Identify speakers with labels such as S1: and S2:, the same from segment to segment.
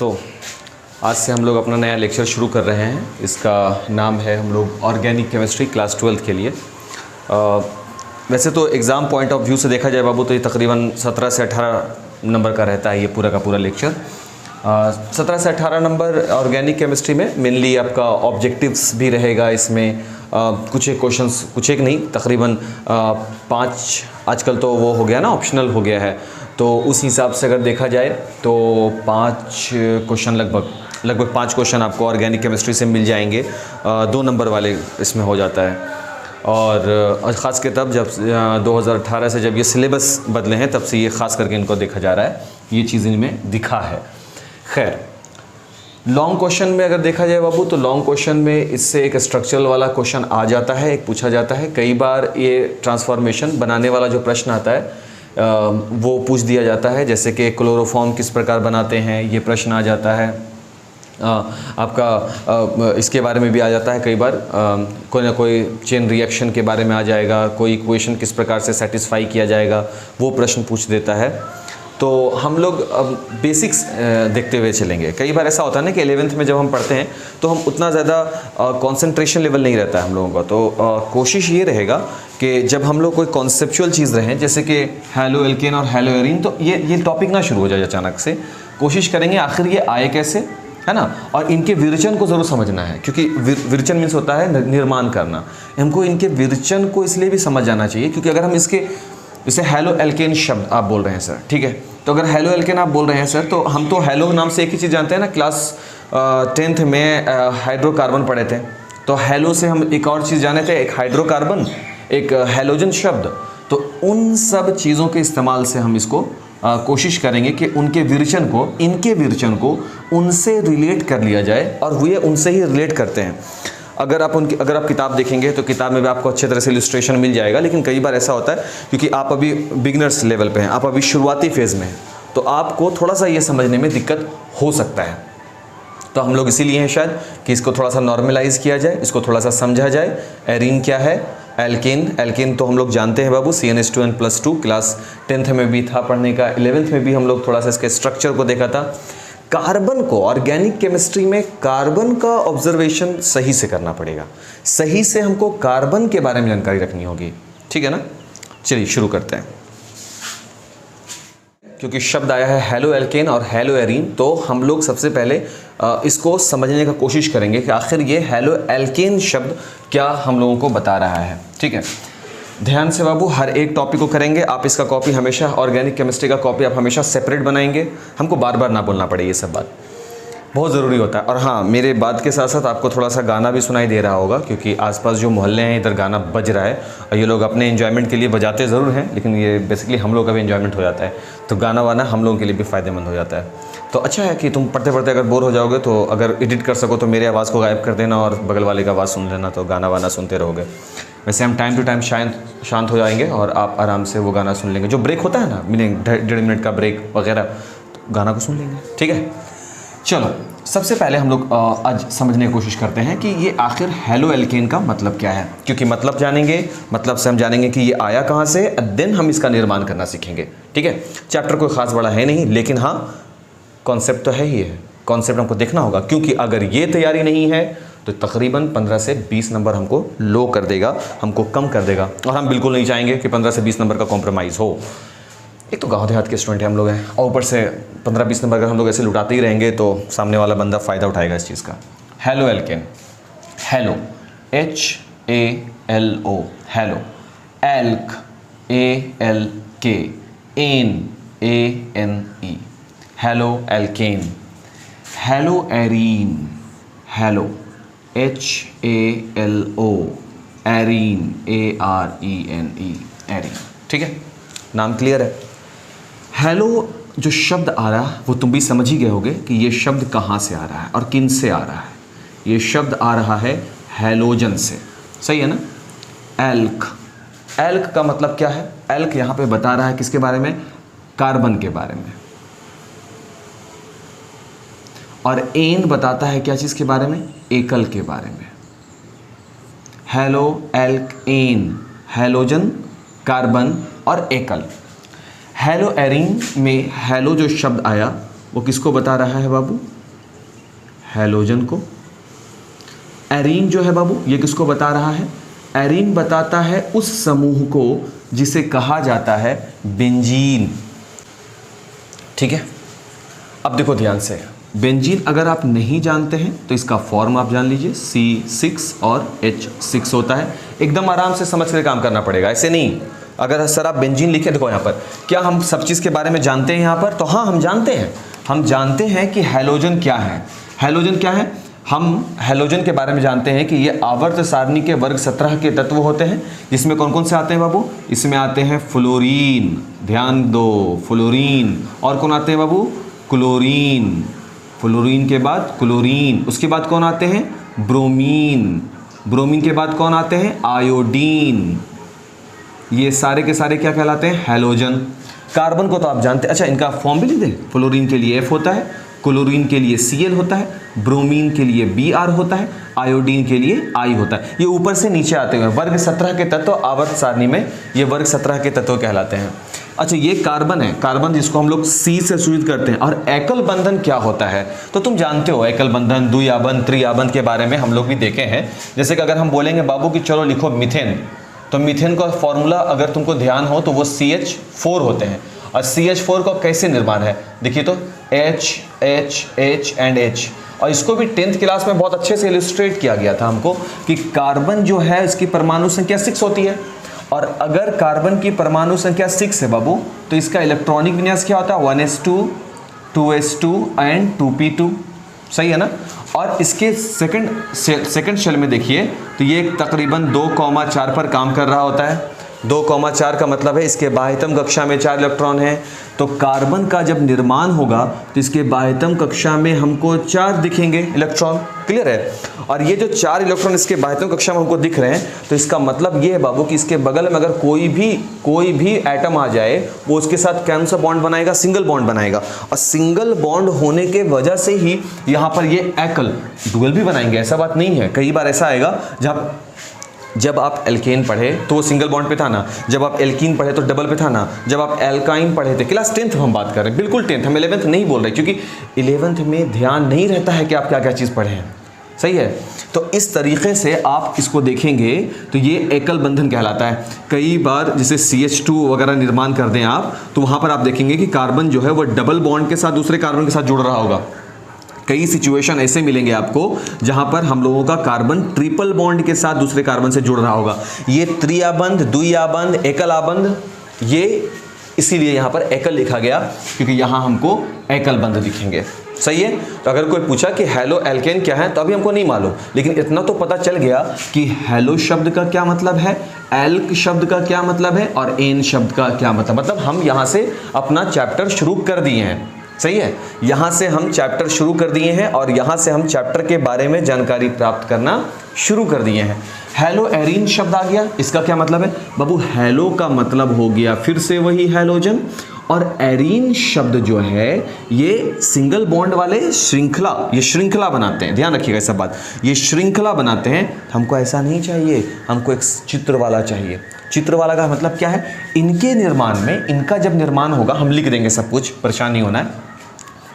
S1: तो आज से हम लोग अपना नया लेक्चर शुरू कर रहे हैं। इसका नाम है हम लोग ऑर्गेनिक केमिस्ट्री क्लास 12 के लिए। वैसे तो एग्ज़ाम पॉइंट ऑफ व्यू से देखा जाए बाबू तो ये तकरीबन 17 से 18 नंबर का रहता है ये पूरा का पूरा लेक्चर। 17 से 18 नंबर ऑर्गेनिक केमिस्ट्री में मेनली आपका ऑब्जेक्टिव्स भी रहेगा। इसमें कुछ एक क्वेश्चंस, कुछ एक नहीं तकरीबन 5 आजकल तो वो हो गया ना, ऑप्शनल हो गया है, तो उस हिसाब से अगर देखा जाए तो 5 क्वेश्चन लगभग 5 क्वेश्चन आपको ऑर्गेनिक केमिस्ट्री से मिल जाएंगे। 2 नंबर वाले इसमें हो जाता है। और ख़ास के तब जब 2018 से जब ये सिलेबस बदले हैं तब से ये ख़ास करके इनको देखा जा रहा है, ये चीज़ इनमें दिखा है। खैर, लॉन्ग क्वेश्चन में अगर देखा जाए बाबू तो लॉन्ग क्वेश्चन में इससे एक स्ट्रक्चरल वाला क्वेश्चन आ जाता है, एक पूछा जाता है। कई बार ये ट्रांसफॉर्मेशन बनाने वाला जो प्रश्न आता है वो पूछ दिया जाता है, जैसे कि क्लोरोफॉर्म किस प्रकार बनाते हैं, ये प्रश्न आ जाता है। आपका इसके बारे में भी आ जाता है कई बार, कोई ना कोई चेन रिएक्शन के बारे में आ जाएगा, कोई इक्वेशन किस प्रकार से सेटिस्फाई किया जाएगा वो प्रश्न पूछ देता है। तो हम लोग बेसिक्स देखते हुए चलेंगे। कई बार ऐसा होता है ना कि 11th में जब हम पढ़ते हैं तो हम उतना ज़्यादा कंसंट्रेशन लेवल नहीं रहता है हम लोगों का, तो कोशिश ये रहेगा कि जब हम लोग कोई कॉन्सेप्चुअल चीज़ रहें, जैसे कि हेलो एल्केन और हेलो एरीन, तो ये टॉपिक ना शुरू हो जाए अचानक से। कोशिश करेंगे आखिर ये आए कैसे, है ना, और इनके विरचन को ज़रूर समझना है, क्योंकि विरचन मीन्स होता है निर्माण करना। हमको इनके विरचन को इसलिए भी समझ जाना चाहिए क्योंकि अगर हम इसके जैसे हेलो एल्केन शब्द आप बोल रहे हैं सर, ठीक है, तो अगर हेलो एल्केन आप बोल रहे हैं सर, तो हम तो हेलो नाम से एक ही चीज़ जानते हैं ना, क्लास 10th में हाइड्रोकार्बन पढ़े थे, तो हेलो से हम एक और चीज़ जाने थे, एक हाइड्रोकार्बन, एक हेलोजन शब्द। तो उन सब चीज़ों के इस्तेमाल से हम इसको कोशिश करेंगे कि उनके इनके विरचन को उनसे रिलेट कर लिया जाए, और वे उनसे ही रिलेट करते हैं। अगर आप किताब देखेंगे तो किताब में भी आपको अच्छे तरह से इलस्ट्रेशन मिल जाएगा, लेकिन कई बार ऐसा होता है क्योंकि आप अभी बिगिनर्स लेवल पे हैं, आप अभी शुरुआती फेज़ में हैं, तो आपको थोड़ा सा ये समझने में दिक्कत हो सकता है। तो हम लोग इसीलिए हैं शायद कि इसको थोड़ा सा नॉर्मलाइज़ किया जाए, इसको थोड़ा सा समझा जाए। एरीन क्या है, एल्केन तो हम लोग जानते हैं बाबू, CnH2n+2 क्लास 10th में भी था पढ़ने का, 11th में भी हम लोग थोड़ा सा इसके स्ट्रक्चर को देखा था। कार्बन को ऑर्गेनिक केमिस्ट्री में कार्बन का ऑब्जर्वेशन सही से करना पड़ेगा, सही से हमको कार्बन के बारे में जानकारी रखनी होगी, ठीक है ना। चलिए शुरू करते हैं। क्योंकि शब्द आया है हेलो एल्केन और हेलो एरीन, तो हम लोग सबसे पहले इसको समझने का कोशिश करेंगे कि आखिर ये हेलो एल्केन शब्द क्या हम लोगों को बता रहा है, ठीक है। ध्यान से बाबू, हर एक टॉपिक को करेंगे। आप इसका कॉपी हमेशा, ऑर्गेनिक केमिस्ट्री का कॉपी आप हमेशा सेपरेट बनाएंगे, हमको बार बार ना बोलना पड़े, ये सब बात बहुत ज़रूरी होता है। और हाँ, मेरे बात के साथ साथ आपको थोड़ा सा गाना भी सुनाई दे रहा होगा, क्योंकि आसपास जो मोहल्ले हैं इधर गाना बज रहा है, और ये लोग अपने एंजॉयमेंट के लिए बजाते ज़रूर हैं, लेकिन ये बेसिकली हम लोग का भी एंजॉयमेंट हो जाता है, तो गाना वाना हम लोगों के लिए भी फ़ायदेमंद हो जाता है। तो अच्छा है कि तुम पढ़ते पढ़ते अगर बोर हो जाओगे तो अगर एडिट कर सको तो मेरी आवाज़ को गायब कर देना और बगल वाले का आवाज़ सुन लेना, तो गाना वाना सुनते रहोगे। वैसे हम टाइम टू टाइम शांत हो जाएंगे और आप आराम से वो गाना सुन लेंगे। जो ब्रेक होता है ना, मीनिंग 1.5 मिनट का ब्रेक वगैरह, तो गाना को सुन लेंगे, ठीक है। चलो, सबसे पहले हम लोग आज समझने की कोशिश करते हैं कि ये आखिर हेलो एल्केन का मतलब क्या है, क्योंकि मतलब जानेंगे, मतलब से हम जानेंगे कि ये आया कहाँ से, देन हम इसका निर्माण करना सीखेंगे, ठीक है। चैप्टर कोई ख़ास बड़ा है नहीं, लेकिन हाँ कॉन्सेप्ट तो है ही है, कॉन्सेप्ट हमको देखना होगा, क्योंकि अगर ये तैयारी नहीं है तो तकरीबन 15 से 20 नंबर हमको लो कर देगा, हमको कम कर देगा, और हम बिल्कुल नहीं चाहेंगे कि 15 से 20 नंबर का कॉम्प्रोमाइज़ हो। एक तो गांव देहात के स्टूडेंट हैं हम लोग हैं, और ऊपर से 15-20 नंबर अगर हम लोग ऐसे लुटाते ही रहेंगे तो सामने वाला बंदा फ़ायदा उठाएगा इस चीज़ का। Halo alkane, halo HALO, halo, alk ALK, ane ANE, halo alkane. Halo arene, halo HALO, arene ARENE, arene, ठीक है, नाम क्लियर है। हेलो जो शब्द आ रहा है वो तुम भी समझ ही गए होगे कि ये शब्द कहाँ से आ रहा है और किन से आ रहा है। ये शब्द आ रहा है हेलोजन से, सही है ना। एल्क का मतलब क्या है, एल्क यहाँ पे बता रहा है किसके बारे में, कार्बन के बारे में, और एन बताता है क्या चीज़ के बारे में, एकल के बारे में। Halo alk ane, halogen, carbon और एकल। हेलो एरीन में हेलो जो शब्द आया वो किसको बता रहा है बाबू? हैलोजन को। एरीन जो है बाबू ये किसको बता रहा है? एरीन बताता है उस समूह को जिसे कहा जाता है बेंजीन। ठीक है, अब देखो ध्यान से, बेंजीन अगर आप नहीं जानते हैं तो इसका फॉर्म आप जान लीजिए, C6 और H6 होता है। एकदम आराम से समझ कर काम करना पड़ेगा, ऐसे नहीं। अगर सर आप बेंजीन लिखे, देखो यहाँ पर, क्या हम सब चीज़ के बारे में जानते हैं यहाँ पर? तो हाँ, हम जानते हैं। हम जानते हैं कि हैलोजन क्या है। हैलोजन क्या है? हम हैलोजन के बारे में जानते हैं कि ये आवर्त सारणी के वर्ग 17 के तत्व होते हैं, जिसमें कौन कौन से आते हैं बाबू? इसमें आते हैं फ्लोरीन, ध्यान दो, फ्लोरीन। और कौन आते हैं बाबू? क्लोरीन। फ्लोरीन के बाद क्लोरीन, उसके बाद कौन आते हैं? ब्रोमीन। ब्रोमीन के बाद कौन आते हैं? आयोडीन। ये सारे के सारे क्या कहलाते हैं? हैलोजन। कार्बन को तो आप जानते हैं। अच्छा, इनका फॉर्म भी लिख दें। फ्लोरीन के लिए F होता है, क्लोरीन के लिए Cl होता है, ब्रोमीन के लिए Br होता है, आयोडीन के लिए I होता है। ये ऊपर से नीचे आते हुए वर्ग 17 के तत्व आवर्त सारणी में ये वर्ग 17 के तत्व कहलाते हैं। अच्छा, ये कार्बन है, कार्बन जिसको हम लोग C से सूचित करते हैं। और एकल बंधन क्या होता है? तो तुम जानते हो एकल बंधन, द्विआबंध, त्रिआबंध के बारे में हम लोग भी देखे हैं। जैसे कि अगर हम बोलेंगे बाबू कि चलो लिखो मीथेन, तो मीथेन का फॉर्मूला अगर तुमको ध्यान हो तो वो CH4 होते हैं। और CH4 का कैसे निर्माण है देखिए तो, H H H and H। और इसको भी 10th क्लास में बहुत अच्छे से इलस्ट्रेट किया गया था हमको कि कार्बन जो है इसकी परमाणु संख्या 6 होती है। और अगर कार्बन की परमाणु संख्या 6 है बाबू, तो इसका इलेक्ट्रॉनिक विन्यास क्या होता है? 1s2 2s2 and 2p2। सही है ना? और इसके सेकंड शेल में देखिए तो ये तकरीबन 2,4 पर काम कर रहा होता है। 2,4 का मतलब है इसके बाह्यतम कक्षा में 4 इलेक्ट्रॉन हैं। तो कार्बन का जब निर्माण होगा तो इसके बाह्यतम कक्षा में हमको 4 दिखेंगे इलेक्ट्रॉन। क्लियर है? और ये जो 4 इलेक्ट्रॉन इसके बाह्यतम कक्षा में हमको दिख रहे हैं, तो इसका मतलब ये है बाबू कि इसके बगल में अगर कोई भी एटम आ जाए, वो उसके साथ कौन सा बॉन्ड बनाएगा? सिंगल बॉन्ड बनाएगा। और सिंगल बॉन्ड होने के वजह से ही यहाँ पर ये एकल डुअल भी बनाएंगे। ऐसा बात नहीं है, कई बार ऐसा आएगा जब आप एल्केन पढ़े तो वो सिंगल बॉन्ड पे था ना, जब आप एल्कीन पढ़े तो डबल पे था ना, जब आप एल्काइन पढ़े थे, क्लास 10th हम बात कर रहे हैं, बिल्कुल 10th, हम 11th नहीं बोल रहे, क्योंकि 11th में ध्यान नहीं रहता है कि आप क्या क्या चीज़ पढ़े हैं। सही है? तो इस तरीके से आप इसको देखेंगे तो ये एकल बंधन कहलाता है। कई बार जैसे CH2 वगैरह निर्माण कर दें आप, तो वहाँ पर आप देखेंगे कि कार्बन जो है वो डबल बॉन्ड के साथ दूसरे कार्बन के साथ जुड़ रहा होगा। कई सिचुएशन ऐसे मिलेंगे आपको जहां पर हम लोगों का कार्बन ट्रिपल बॉन्ड के साथ दूसरे कार्बन से जुड़ रहा होगा। ये त्रिआबंध, द्विआबंध, एकल आबंध, ये इसीलिए यहां पर एकल लिखा गया क्योंकि यहां हमको एकल बंध दिखेंगे। सही है? तो अगर कोई पूछा कि हेलो एल्केन क्या है, तो अभी हमको नहीं मालूम, लेकिन इतना तो पता चल गया कि हेलो शब्द का क्या मतलब है, एल्क शब्द का क्या मतलब है और एन शब्द का क्या मतलब हम यहां से अपना चैप्टर शुरू कर दिए हैं। सही है? यहाँ से हम चैप्टर शुरू कर दिए हैं और यहाँ से हम चैप्टर के बारे में जानकारी प्राप्त करना शुरू कर दिए हैं। हेलो एरीन शब्द आ गया, इसका क्या मतलब है बाबू? हेलो का मतलब हो गया फिर से वही हैलोजन, और एरीन शब्द जो है ये सिंगल बॉन्ड वाले ये श्रृंखला बनाते हैं। ध्यान रखिएगा सब बात, ये श्रृंखला बनाते हैं। हमको ऐसा नहीं चाहिए, हमको एक चित्र वाला चाहिए। चित्र वाला का मतलब क्या है? इनके निर्माण में, इनका जब निर्माण होगा, हम लिख देंगे सब कुछ, परेशान नहीं होना है।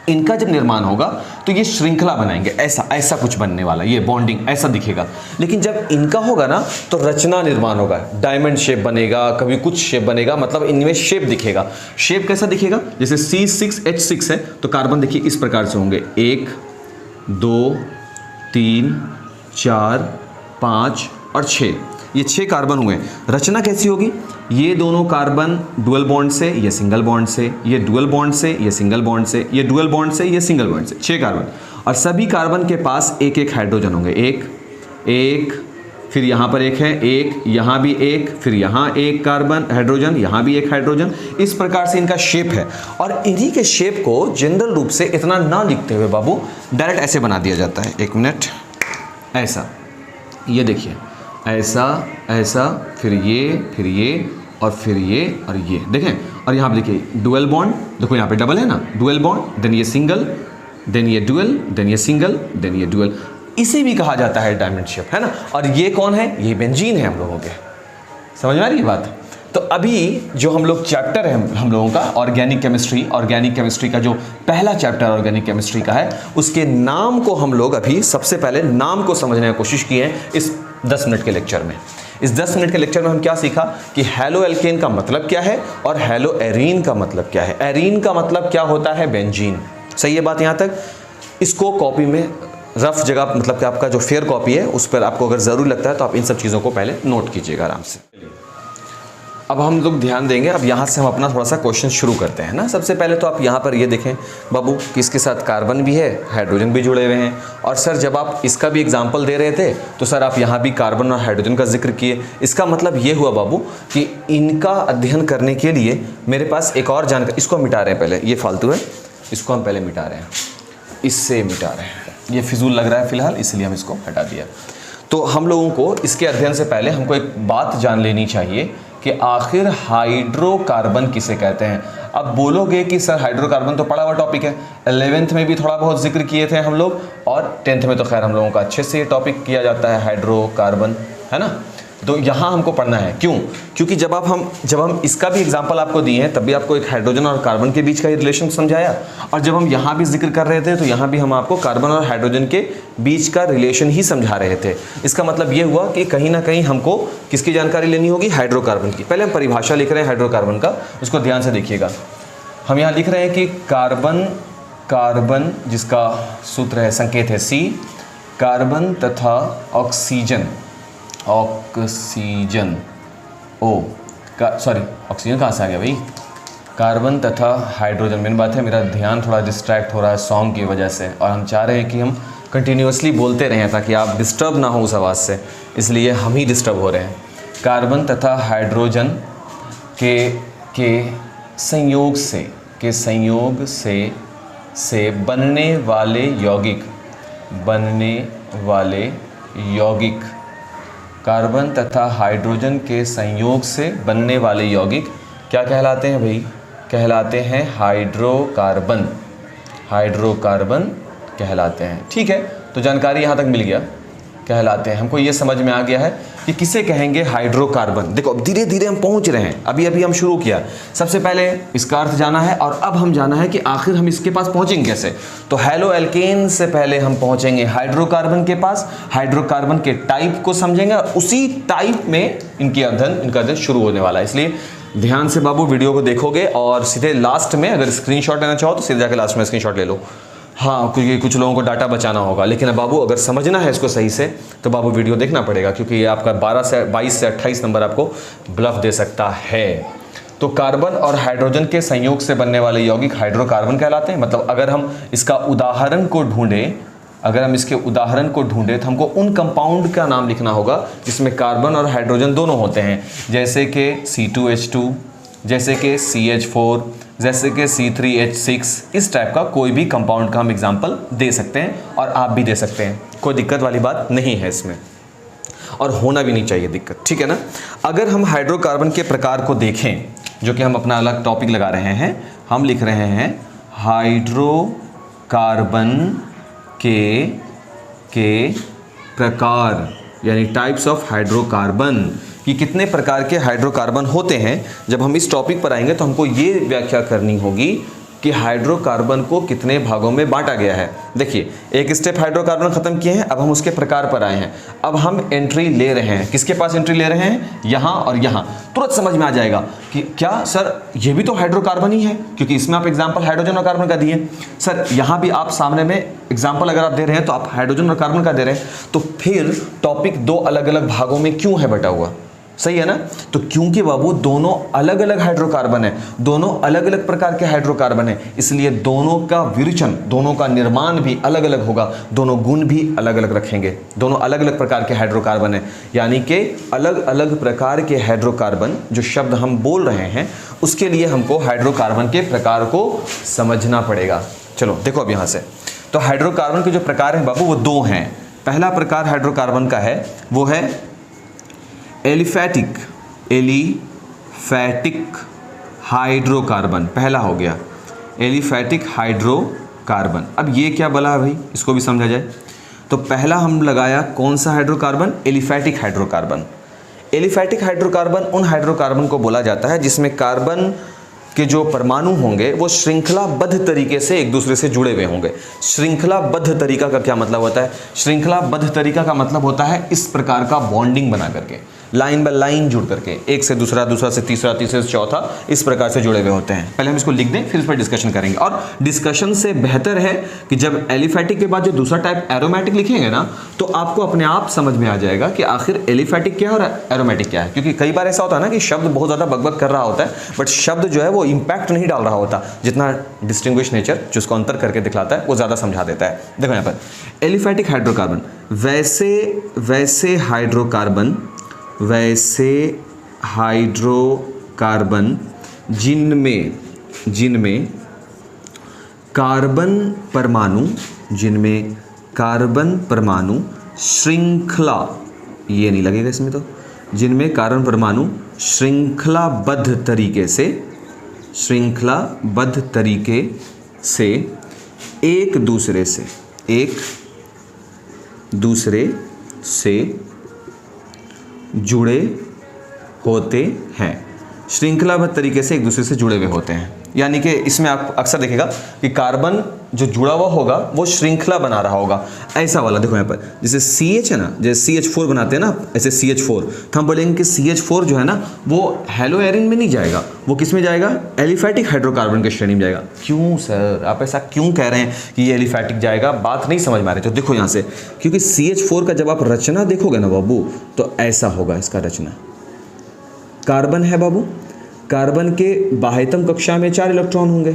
S1: इनका जब निर्माण होगा तो ये श्रृंखला बनाएंगे, ऐसा कुछ बनने वाला, ये बॉन्डिंग ऐसा दिखेगा। लेकिन जब इनका होगा ना तो रचना निर्माण होगा, डायमंड शेप बनेगा, कभी कुछ शेप बनेगा, मतलब इनमें शेप दिखेगा। शेप कैसा दिखेगा? जैसे C6H6 है तो कार्बन देखिए इस प्रकार से होंगे, 1 2 3 4 5 और 6, ये 6 कार्बन हुए। रचना कैसी होगी? ये दोनों कार्बन डुअल बॉन्ड से, ये सिंगल बॉन्ड से, ये डुअल बॉन्ड से, ये सिंगल बॉन्ड से, ये डुअल बॉन्ड से, ये सिंगल बॉन्ड से, 6 कार्बन। और सभी कार्बन के पास एक एक हाइड्रोजन होंगे, एक, फिर यहाँ पर एक है, एक, यहाँ भी एक, फिर यहाँ एक कार्बन हाइड्रोजन, यहाँ भी एक हाइड्रोजन। इस प्रकार से इनका शेप है। और इन्हीं के शेप को जनरल रूप से इतना ना लिखते हुए बाबू डायरेक्ट ऐसे बना दिया जाता है। 1 मिनट, ऐसा, ये देखिए, ऐसा, फिर ये और फिर ये और ये देखें। और यहाँ पे देखिए डुअल बॉन्ड, देखो यहाँ पे डबल है ना, डुअल बॉन्ड, देन ये सिंगल, देन ये डुअल, देन ये सिंगल, देन ये डुअल। इसे भी कहा जाता है डायमंड शेप, है ना। और ये कौन है? ये बेंजीन है हम लोगों के। समझ में आ रही है बात? तो अभी जो हम लोग चैप्टर है हम लोगों का ऑर्गेनिक केमिस्ट्री का जो पहला चैप्टर ऑर्गेनिक केमिस्ट्री का है, उसके नाम को हम लोग अभी सबसे पहले नाम को समझने की कोशिश की है इस 10 मिनट के लेक्चर में। इस 10 मिनट के लेक्चर में हम क्या सीखा कि हेलो एल्केन का मतलब क्या है और हेलो एरीन का मतलब क्या है। एरीन का मतलब क्या होता है? बेंजीन। सही है बात यहाँ तक? इसको कॉपी में रफ जगह, मतलब कि आपका जो फेयर कॉपी है उस पर आपको अगर ज़रूरी लगता है तो आप इन सब चीज़ों को पहले नोट कीजिएगा आराम से। अब हम लोग ध्यान देंगे, अब यहाँ से हम अपना थोड़ा सा क्वेश्चन शुरू करते हैं ना। सबसे पहले तो आप यहाँ पर ये देखें बाबू कि इसके साथ कार्बन भी है, हाइड्रोजन भी जुड़े हुए हैं। और सर जब आप इसका भी एग्जांपल दे रहे थे तो सर आप यहाँ भी कार्बन और हाइड्रोजन का जिक्र किए। इसका मतलब ये हुआ बाबू कि इनका अध्ययन करने के लिए मेरे पास एक और जानकारी, इसको हम मिटा रहे हैं पहले, ये फालतू है, इसको हम पहले मिटा रहे हैं, इससे मिटा रहे हैं, ये फिजूल लग रहा है फिलहाल, इसलिए हम इसको हटा दिया। तो हम लोगों को इसके अध्ययन से पहले हमको एक बात जान लेनी चाहिए कि आखिर हाइड्रोकार्बन किसे कहते हैं। अब बोलोगे कि सर हाइड्रोकार्बन तो पढ़ा हुआ टॉपिक है, 11th में भी थोड़ा बहुत जिक्र किए थे हम लोग, और 10th में तो खैर हम लोगों का अच्छे से ये टॉपिक किया जाता है हाइड्रोकार्बन, है ना। तो यहाँ हमको पढ़ना है, क्यों? क्योंकि जब हम इसका भी एग्जाम्पल आपको दिए हैं तब भी आपको एक हाइड्रोजन और कार्बन के बीच का ही रिलेशन समझाया, और जब हम यहाँ भी जिक्र कर रहे थे तो यहाँ भी हम आपको कार्बन और हाइड्रोजन के बीच का रिलेशन ही समझा रहे थे। इसका मतलब ये हुआ कि कहीं ना कहीं हमको किसकी जानकारी लेनी होगी? हाइड्रोकार्बन की। पहले हम परिभाषा लिख रहे हैं हाइड्रोकार्बन का, उसको ध्यान से देखिएगा। हम यहाँ लिख रहे हैं कि कार्बन जिसका सूत्र है, संकेत है C, कार्बन तथा ऑक्सीजन ऑक्सीजन कहाँ से आ गया भाई? कार्बन तथा हाइड्रोजन। मेन बात है मेरा ध्यान थोड़ा डिस्ट्रैक्ट हो रहा है सॉन्ग की वजह से, और हम चाह रहे हैं कि हम कंटिन्यूअसली बोलते रहें ताकि आप डिस्टर्ब ना हो उस आवाज़ से, इसलिए हम ही डिस्टर्ब हो रहे हैं। कार्बन तथा हाइड्रोजन के संयोग से बनने वाले यौगिक कार्बन तथा हाइड्रोजन के संयोग से बनने वाले यौगिक क्या कहलाते हैं भाई? कहलाते हैं हाइड्रोकार्बन कहलाते हैं। ठीक है, तो जानकारी यहाँ तक मिल गया, कहलाते हैं। हमको ये समझ में आ गया है कि किसे कहेंगे हाइड्रोकार्बन। देखो अब धीरे धीरे हम पहुँच रहे हैं, अभी हम शुरू किया। सबसे पहले इसका अर्थ जाना है, और अब हम जाना है कि आखिर हम इसके पास पहुँचेंगे कैसे। तो हेलो एल्केन से पहले हम पहुँचेंगे हाइड्रोकार्बन के पास, हाइड्रोकार्बन के टाइप को समझेंगे, और उसी टाइप में इनका अध्ययन शुरू होने वाला है। इसलिए ध्यान से बाबू वीडियो को देखोगे, और सीधे लास्ट में अगर स्क्रीनशॉट लेना चाहो तो सीधे जाके लास्ट में स्क्रीनशॉट ले लो। हाँ, क्योंकि कुछ लोगों को डाटा बचाना होगा, लेकिन अब बाबू अगर समझना है इसको सही से तो बाबू वीडियो देखना पड़ेगा, क्योंकि ये आपका 22 से 28 नंबर आपको ब्लफ दे सकता है। तो कार्बन और हाइड्रोजन के संयोग से बनने वाले यौगिक हाइड्रोकार्बन कहलाते हैं। मतलब अगर हम इसके उदाहरण को ढूंढें तो हमको उन कंपाउंड का नाम लिखना होगा जिसमें कार्बन और हाइड्रोजन दोनों होते हैं, जैसे कि C2H2, जैसे कि CH4, जैसे कि C3H6। इस टाइप का कोई भी कंपाउंड का हम एग्जाम्पल दे सकते हैं, और आप भी दे सकते हैं, कोई दिक्कत वाली बात नहीं है इसमें, और होना भी नहीं चाहिए दिक्कत, ठीक है ना। अगर हम हाइड्रोकार्बन के प्रकार को देखें, जो कि हम अपना अलग टॉपिक लगा रहे हैं, हम लिख रहे हैं हाइड्रोकार्बन के प्रकार, यानी टाइप्स ऑफ हाइड्रोकार्बन, कि कितने प्रकार के हाइड्रोकार्बन होते हैं। जब हम इस टॉपिक पर आएंगे तो हमको ये व्याख्या करनी होगी कि हाइड्रोकार्बन को कितने भागों में बांटा गया है। देखिए, एक स्टेप हाइड्रोकार्बन खत्म किए हैं, अब हम उसके प्रकार पर आए हैं। अब हम एंट्री ले रहे हैं, किसके पास एंट्री ले रहे हैं? यहाँ और यहाँ। तुरंत समझ में आ जाएगा कि क्या सर ये भी तो हाइड्रोकार्बन ही है, क्योंकि इसमें आप एग्जाम्पल हाइड्रोजन और कार्बन का दिए। सर यहाँ भी आप सामने में एग्जाम्पल अगर आप दे रहे हैं तो आप हाइड्रोजन और कार्बन का दे रहे हैं, तो फिर टॉपिक दो अलग अलग भागों में क्यों है बटा हुआ? सही है ना। तो क्योंकि बाबू दोनों अलग अलग हाइड्रोकार्बन है, दोनों अलग अलग प्रकार के हाइड्रोकार्बन है, इसलिए दोनों का विरचन, दोनों का निर्माण भी अलग अलग होगा, दोनों गुण भी अलग अलग रखेंगे। दोनों अलग अलग प्रकार के हाइड्रोकार्बन है, यानी कि अलग अलग प्रकार के हाइड्रोकार्बन जो शब्द हम बोल रहे हैं उसके लिए हमको हाइड्रोकार्बन के प्रकार को समझना पड़ेगा। चलो देखो अब यहाँ से, तो हाइड्रोकार्बन के जो प्रकार हैं बाबू वो दो हैं। पहला प्रकार हाइड्रोकार्बन का है वो है एलिफैटिक हाइड्रोकार्बन। पहला हो गया एलिफैटिक हाइड्रोकार्बन। अब ये क्या बोला है भाई, इसको भी समझा जाए। तो पहला हम लगाया कौन सा hydrocarbon? Aliphatic hydrocarbon. Aliphatic hydrocarbon उन हाइड्रोकार्बन को बोला जाता है जिसमें कार्बन के जो परमाणु होंगे वो श्रृंखलाबद्ध तरीके से एक दूसरे से जुड़े हुए होंगे। श्रृंखलाबद्ध तरीका का क्या मतलब होता है? श्रृंखलाबद्ध तरीका का मतलब होता है इस प्रकार का बॉन्डिंग बना करके, लाइन बाय लाइन जुड़ करके, एक से दूसरा, दूसरा से तीसरा, तीसरे से चौथा, इस प्रकार से जुड़े हुए होते हैं। पहले हम इसको लिख दें, फिर इस पर डिस्कशन करेंगे। और डिस्कशन से बेहतर है कि जब एलिफैटिक के बाद जो दूसरा टाइप एरोमेटिक लिखेंगे ना, तो आपको अपने आप समझ में आ जाएगा कि आखिर एलिफैटिक क्या है और एरोमेटिक क्या है। क्योंकि कई बार ऐसा होता है ना कि शब्द बहुत ज़्यादा बकबक कर रहा होता है, बट शब्द जो है वो इम्पैक्ट नहीं डाल रहा होता, जितना डिस्टिंग्विश नेचर जो उसको अंतर करके दिखलाता है वो ज़्यादा समझा देता है। देखो यहाँ पर एलिफैटिक हाइड्रोकार्बन, वैसे हाइड्रोकार्बन जिनमें कार्बन परमाणु श्रृंखला, ये नहीं लगेगा इसमें, तो जिनमें कार्बन परमाणु श्रृंखलाबद्ध तरीके से एक दूसरे से जुड़े होते हैं। श्रृंखलाबद्ध तरीके से एक दूसरे से जुड़े हुए होते हैं, यानी कि इसमें आप अक्सर देखिएगा कि कार्बन जो जुड़ा हुआ होगा वो श्रृंखला बना रहा होगा, ऐसा वाला। देखो यहाँ पर जैसे CH है ना, जैसे CH4 बनाते हैं ना, ऐसे CH4, तो हम बोलेंगे कि CH4 जो है ना वो हेलोएरिन में नहीं जाएगा, वो किस में जाएगा? एलिफैटिक हाइड्रोकार्बन के श्रेणी में जाएगा। क्यों सर, आप ऐसा क्यों कह रहे हैं कि ये एलिफैटिक जाएगा? बात नहीं समझ में आ रही। तो देखो यहाँ से, क्योंकि CH4 का जब आप रचना देखोगे ना बाबू, तो ऐसा होगा इसका रचना। कार्बन है बाबू, कार्बन के बाह्यतम कक्षा में 4 इलेक्ट्रॉन होंगे,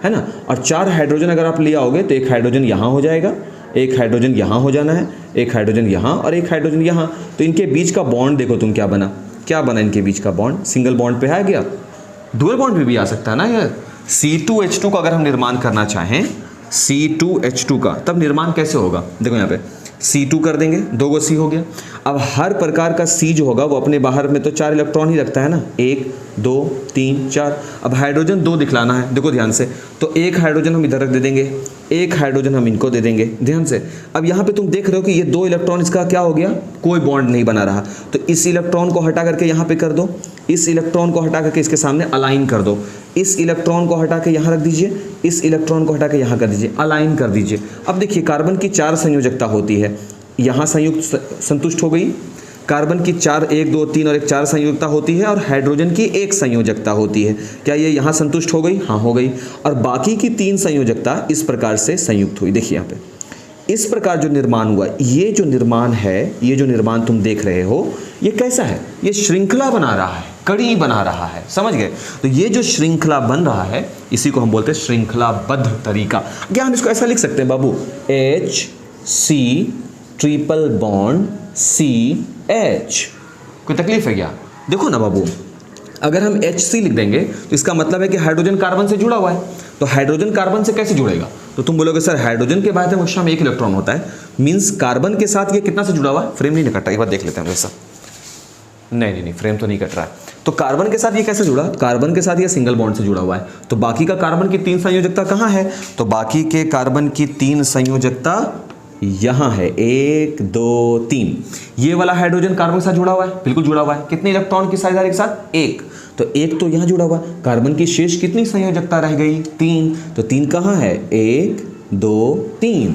S1: है ना, और 4 हाइड्रोजन अगर आप ले आओगे तो एक हाइड्रोजन यहाँ हो जाएगा, एक हाइड्रोजन यहाँ हो जाना है, एक हाइड्रोजन यहाँ और एक हाइड्रोजन यहाँ। तो इनके बीच का बॉन्ड देखो तुम क्या बना इनके बीच का बॉन्ड? सिंगल बॉन्ड पे आ गया, डुअल बॉन्ड पे भी आ सकता है ना यार। C2H2 का अगर हम निर्माण करना चाहें, C2H2 का, तब निर्माण कैसे होगा? देखो यहाँ पे C2 कर देंगे, 2 गो C हो गया। अब हर प्रकार का C जो होगा वो अपने बाहर में तो 4 इलेक्ट्रॉन ही रखता है ना, 1 2 3 4। अब हाइड्रोजन 2 दिखलाना है, देखो ध्यान से, तो एक हाइड्रोजन हम इधर रख दे देंगे, एक हाइड्रोजन हम इनको दे देंगे, ध्यान से। अब यहाँ पे तुम देख रहे हो कि ये 2 इलेक्ट्रॉन इसका क्या हो गया? कोई बॉन्ड नहीं बना रहा। तो इस इलेक्ट्रॉन को हटा करके यहाँ पे कर दो, इस इलेक्ट्रॉन को हटा करके इसके सामने अलाइन कर दो, इस इलेक्ट्रॉन को हटा के यहाँ रख दीजिए, इस इलेक्ट्रॉन को हटा के यहाँ कर दीजिए, अलाइन कर दीजिए। अब देखिए कार्बन की 4 संयोजकता होती है, यहाँ संयुक्त संतुष्ट हो गई। कार्बन की 4, 1 2 3 और 1 4 संयोजकता होती है, और हाइड्रोजन की 1 संयोजकता होती है। क्या ये यहाँ संतुष्ट हो गई? हाँ हो गई। और बाकी की 3 संयोजकता इस प्रकार से संयुक्त हुई। देखिए यहाँ पे इस प्रकार जो निर्माण हुआ, ये जो निर्माण है, ये जो निर्माण तुम देख रहे हो, ये कैसा है? ये श्रृंखला बना रहा है, कड़ी बना रहा है, समझ गए? तो ये जो श्रृंखला बन रहा है इसी को हम बोलते हैं श्रृंखलाबद्ध तरीका। क्या हम इसको ऐसा लिख सकते हैं बाबू? HC triple bond CH। कोई तकलीफ है क्या? देखो ना बाबू, अगर हम HC लिख देंगे तो इसका मतलब है कि हाइड्रोजन कार्बन से जुड़ा हुआ है। तो हाइड्रोजन कार्बन से कैसे जुड़ेगा? तो तुम बोलोगे सर हाइड्रोजन के बाह्यतम कक्षा में 1 इलेक्ट्रॉन होता है, मींस कार्बन के साथ ये कितना से जुड़ा हुआ है? फ्रेम नहीं कटा, एक बार देख लेते हैं वैसा। नहीं, फ्रेम तो नहीं कट रहा है। तो कार्बन के साथ ये कैसे जुड़ा? कार्बन के साथ ये सिंगल बॉन्ड से जुड़ा हुआ है। तो बाकी का कार्बन की 3 संयोजकता कहाँ है? तो बाकी के कार्बन की 3 संयोजकता यहाँ है, 1 2 3। ये वाला हाइड्रोजन कार्बन के साथ जुड़ा हुआ है, बिल्कुल जुड़ा हुआ है। कितने इलेक्ट्रॉन की साझेदारी के साथ? 1। तो 1 तो यहाँ जुड़ा हुआ, कार्बन की शेष कितनी संयोजकता रह गई? 3। तो 3 कहाँ है? 1 2 3।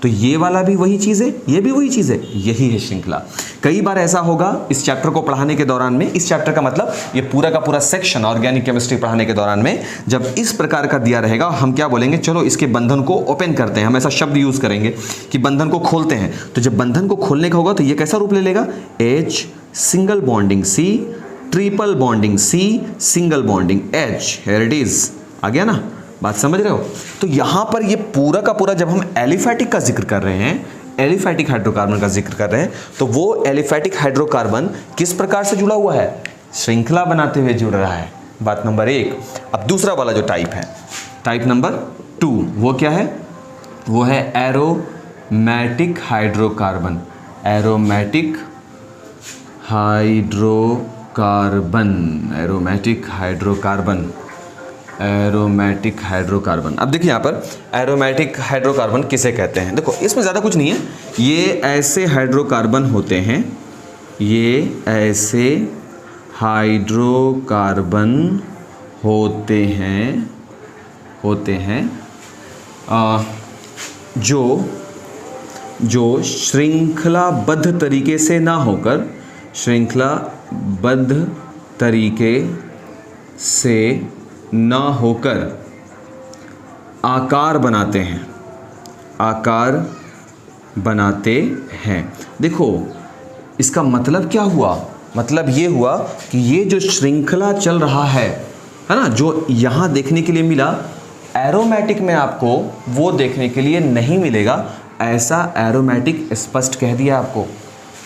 S1: तो ये वाला भी वही चीज़ है, ये भी वही चीज़ है, यही है श्रृंखला। कई बार ऐसा होगा इस चैप्टर को पढ़ाने के दौरान में, इस चैप्टर का मतलब ये पूरा का पूरा सेक्शन ऑर्गेनिक केमिस्ट्री पढ़ाने के दौरान में, जब इस प्रकार का दिया रहेगा, हम क्या बोलेंगे? चलो इसके बंधन को ओपन करते हैं। हम ऐसा शब्द यूज करेंगे कि बंधन को खोलते हैं। तो जब बंधन को खोलने का होगा तो ये कैसा रूप ले लेगा? H single bonding C triple bonding C single bonding H। Here it is, आ गया ना? बात समझ रहे हो? तो यहाँ पर ये पूरा का पूरा जब हम एलिफैटिक का जिक्र कर रहे हैं, एलिफैटिक हाइड्रोकार्बन का जिक्र कर रहे हैं, तो वो एलिफैटिक हाइड्रोकार्बन किस प्रकार से जुड़ा हुआ है? श्रृंखला बनाते हुए जुड़ रहा है। बात नंबर 1। अब दूसरा वाला जो टाइप है, टाइप नंबर 2, वो क्या है? वो है aromatic hydrocarbon. Aromatic hydrocarbon, aromatic hydrocarbon, aromatic hydrocarbon. अब देखिए यहाँ पर एरोमेटिक हाइड्रोकार्बन किसे कहते हैं? देखो इसमें ज़्यादा कुछ नहीं है, ये ऐसे हाइड्रोकार्बन होते हैं, ये ऐसे हाइड्रोकार्बन होते हैं जो श्रृंखलाबद्ध तरीके से ना होकर आकार बनाते हैं। देखो इसका मतलब क्या हुआ, मतलब ये हुआ कि ये जो श्रृंखला चल रहा है ना, जो यहाँ देखने के लिए मिला एरोमेटिक में आपको वो देखने के लिए नहीं मिलेगा, ऐसा एरोमेटिक स्पष्ट कह दिया आपको।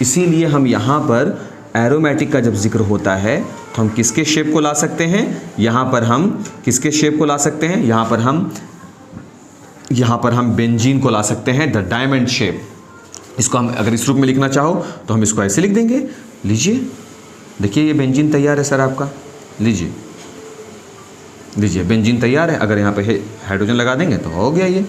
S1: इसीलिए हम यहाँ पर एरोमेटिक का जब जिक्र होता है तो हम किसके शेप को ला सकते हैं, यहाँ पर हम किसके शेप को ला सकते हैं, यहाँ पर हम बेंजीन को ला सकते हैं, द डायमंड शेप। इसको हम अगर इस रूप में लिखना चाहो तो हम इसको ऐसे लिख देंगे। लीजिए, देखिए ये बेंजीन तैयार है सर आपका। लीजिए बेंजीन तैयार है। अगर यहाँ पे हाइड्रोजन लगा देंगे तो हो गया ये।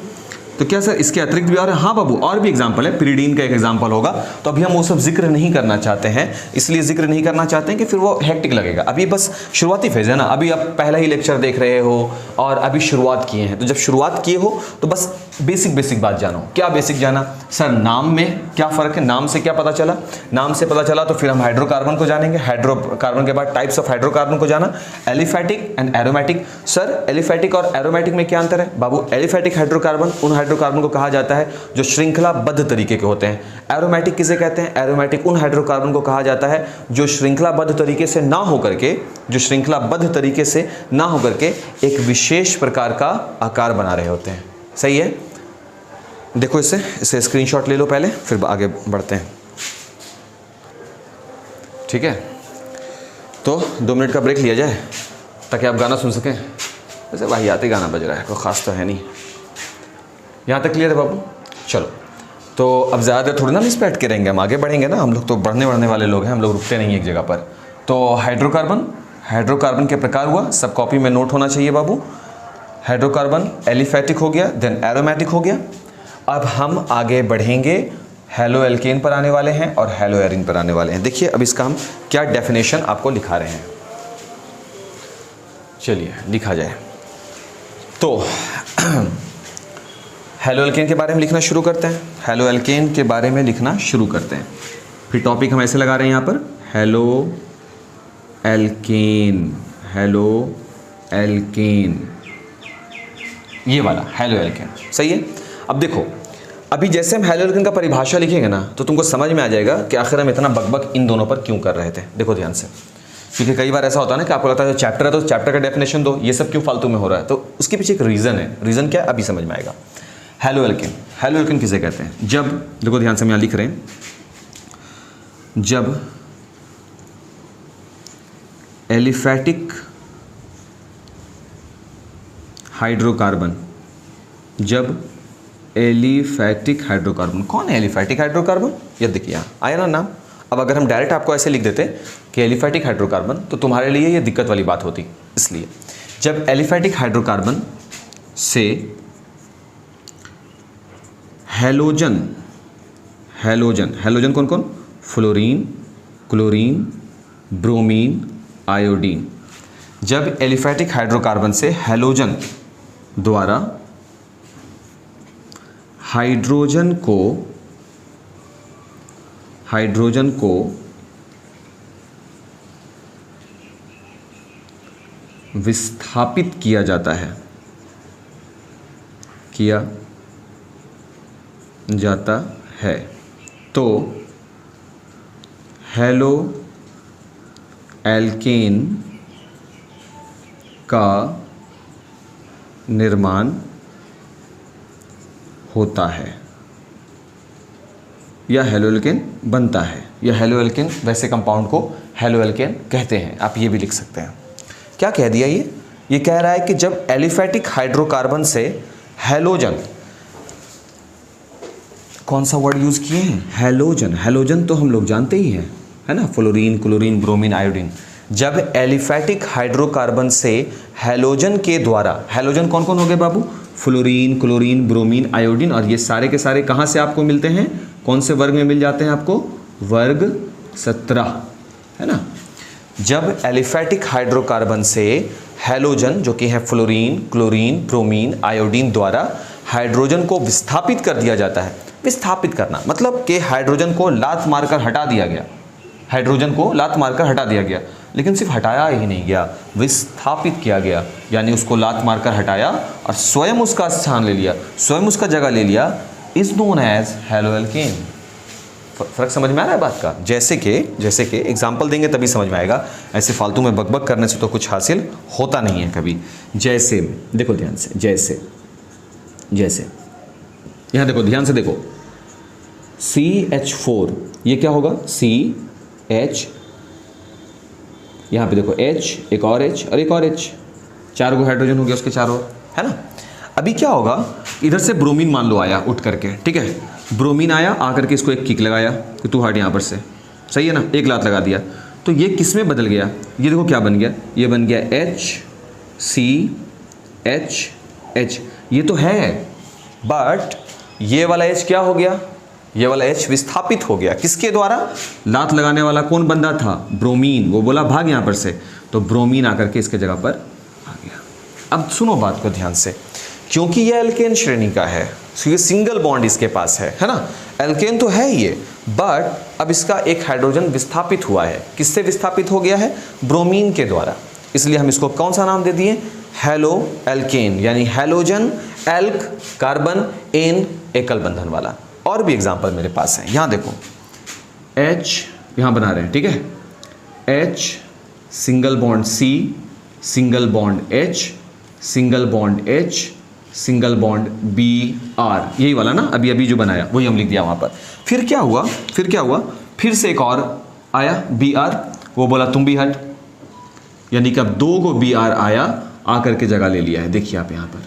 S1: तो क्या सर इसके अतिरिक्त भी और है? हाँ बाबू, और भी एग्जाम्पल है। पिरिडीन का एक एग्जाम्पल होगा, तो अभी हम वो सब जिक्र नहीं करना चाहते हैं। इसलिए जिक्र नहीं करना चाहते हैं कि फिर वो हेक्टिक लगेगा। अभी बस शुरुआती फेज है ना, अभी आप पहला ही लेक्चर देख रहे हो और अभी शुरुआत किए हैं। तो जब शुरुआत किए हो तो बस बेसिक बात जानो। क्या बेसिक जाना सर? नाम में क्या फ़र्क है, नाम से क्या पता चला? नाम से पता चला तो फिर हम हाइड्रोकार्बन को जानेंगे। हाइड्रोकार्बन के बाद टाइप्स ऑफ हाइड्रोकार्बन को जाना, aliphatic and aromatic. Sir aliphatic और एरोमेटिक में क्या अंतर है? बाबू एलिफैटिक हाइड्रोकार्बन उन हाइड्रोकार्बन को कहा जाता है जो श्रृंखलाबद्ध तरीके के होते हैं। एरोमेटिक किसे कहते हैं? एरोमेटिक उन हाइड्रोकार्बन को कहा जाता है जो श्रृंखलाबद्ध तरीके से ना होकर के एक विशेष प्रकार का आकार बना रहे होते हैं। सही है? देखो इसे स्क्रीनशॉट ले लो पहले, फिर आगे बढ़ते हैं। ठीक है, तो 2 मिनट का ब्रेक लिया जाए ताकि आप गाना सुन सकें। वैसे वाहियात ही गाना बज रहा है, कोई ख़ास तो है नहीं। यहाँ तक क्लियर है बाबू? चलो, तो अब ज़्यादा देर थोड़ी ना इस पे अटके रहेंगे, हम आगे बढ़ेंगे ना। हम लोग तो बढ़ने वाले लोग हैं, हम लोग रुकते नहीं एक जगह पर। तो हाइड्रोकार्बन के प्रकार हुआ, सब कॉपी में नोट होना चाहिए बाबू। हाइड्रोकार्बन एलिफैटिक हो गया, देन एरोमेटिक हो गया। अब हम आगे बढ़ेंगे, हेलो एल्केन पर आने वाले हैं और हेलो एरिन पर आने वाले हैं। देखिए अब इसका हम क्या डेफिनेशन आपको लिखा रहे हैं। चलिए लिखा जाए। तो हेलो एल्केन के बारे में लिखना शुरू करते हैं। हेलो एल्केन के बारे में लिखना शुरू करते हैं। फिर टॉपिक हम ऐसे लगा रहे हैं यहाँ पर, हेलो एल्केन, ये वाला हेलो एल्केन। सही है? अब देखो, अभी जैसे हम हेलो एल्केन का परिभाषा लिखेंगे ना तो तुमको समझ में आ जाएगा कि आखिर हम इतना बकबक इन दोनों पर क्यों कर रहे थे। देखो ध्यान से, क्योंकि कई बार ऐसा होता है ना कि आपको लगता है चैप्टर है तो चैप्टर का डेफिनेशन दो, ये सब क्यों फालतू में हो रहा है। तो उसके पीछे एक रीज़न है। रीज़न क्या? अभी समझ में आएगा। हेलो एल्केन किसे कहते हैं? जब, देखो ध्यान से हम यहाँ लिख रहे हैं, जब एलिफैटिक हाइड्रोकार्बन, कौन है एलिफैटिक हाइड्रोकार्बन? ये देखिए यहाँ आया ना नाम। अब अगर हम डायरेक्ट आपको ऐसे लिख देते कि एलिफैटिक हाइड्रोकार्बन, तो तुम्हारे लिए ये दिक्कत वाली बात होती। इसलिए जब एलिफैटिक हाइड्रोकार्बन से हैलोजन कौन कौन? Fluorine, chlorine, bromine, iodine. जब एलिफैटिक हाइड्रोकार्बन से हैलोजन द्वारा हाइड्रोजन को विस्थापित किया जाता है तो हेलो एल्केन का निर्माण होता है या हेलो एल्केन बनता है, या हेलो एल्केन वैसे कंपाउंड को हेलो एल्केन कहते हैं। आप ये भी लिख सकते हैं। क्या कह दिया ये कह रहा है कि जब एलिफैटिक हाइड्रोकार्बन से हैलोजन, कौन सा वर्ड यूज़ किए हैं? हैलोजन तो हम लोग जानते ही हैं, है ना, फ्लोरीन, क्लोरीन, ब्रोमीन, आयोडीन। जब एलिफैटिक हाइड्रोकार्बन से हैलोजन के द्वारा, हैलोजन कौन कौन हो गए बाबू? Fluorine, chlorine, bromine, iodine. और ये सारे के सारे कहाँ से आपको मिलते हैं? कौन से वर्ग में मिल जाते हैं आपको? वर्ग 17 है ना। जब एलिफैटिक हाइड्रोकार्बन से हैलोजन जो कि है फ्लोरीन, क्लोरीन, ब्रोमीन, आयोडीन द्वारा हाइड्रोजन को विस्थापित कर दिया जाता है। विस्थापित करना मतलब कि हाइड्रोजन को लात मारकर हटा दिया गया, हाइड्रोजन को लात मारकर हटा दिया गया, लेकिन सिर्फ हटाया ही नहीं गया, विस्थापित किया गया, यानी उसको लात मारकर हटाया और स्वयं उसका स्थान ले लिया, स्वयं उसका जगह ले लिया, इज नोन एज हैलोएल्केन। फर्क समझ में आ रहा है बात का? जैसे कि एग्जाम्पल देंगे तभी समझ में आएगा, ऐसे फालतू में बकबक करने से तो कुछ हासिल होता नहीं है कभी। जैसे देखो ध्यान से, जैसे यहाँ देखो ध्यान से देखो, CH4 ये क्या होगा, CH, यहाँ पे देखो H, एक और H और एक और H, 4 गो हाइड्रोजन हो गया उसके चारों, है ना। अभी क्या होगा, इधर से ब्रोमीन मान लो आया उठ करके, ठीक है, ब्रोमीन आया आकर के इसको एक किक लगाया कि तू हट यहाँ पर से, सही है ना, एक लात लगा दिया, तो ये किस में बदल गया, ये देखो क्या बन गया, ये बन गया HCH, ये तो है, बट ये वाला H क्या हो गया, ये वाला H विस्थापित हो गया, किसके द्वारा, लात लगाने वाला कौन बंदा था, ब्रोमीन, वो बोला भाग यहाँ पर से, तो ब्रोमीन आकर के इसके जगह पर आ गया। अब सुनो बात को ध्यान से, क्योंकि ये एल्केन श्रेणी का है, ये सिंगल बॉन्ड इसके पास है ना, एल्केन तो है ये, बट अब इसका एक हाइड्रोजन विस्थापित हुआ है, किससे विस्थापित हो गया है, ब्रोमीन के द्वारा, इसलिए हम इसको कौन सा नाम दे दिए, हेलो एल्केन, यानी हैलोजन एल्क कार्बन एन एकल बंधन वाला। और भी एग्जांपल मेरे पास है, यहां देखो H यहां बना रहे हैं, ठीक है, H single bond C, single bond H, single bond H, single bond BR, यही वाला ना, अभी जो बनाया वही हम लिख दिया वहां पर। फिर क्या हुआ, फिर से एक और आया BR, वो बोला तुम भी हट, यानी कि अब 2 को BR आया, आकर के जगह ले लिया है, देखिए आप यहाँ पर।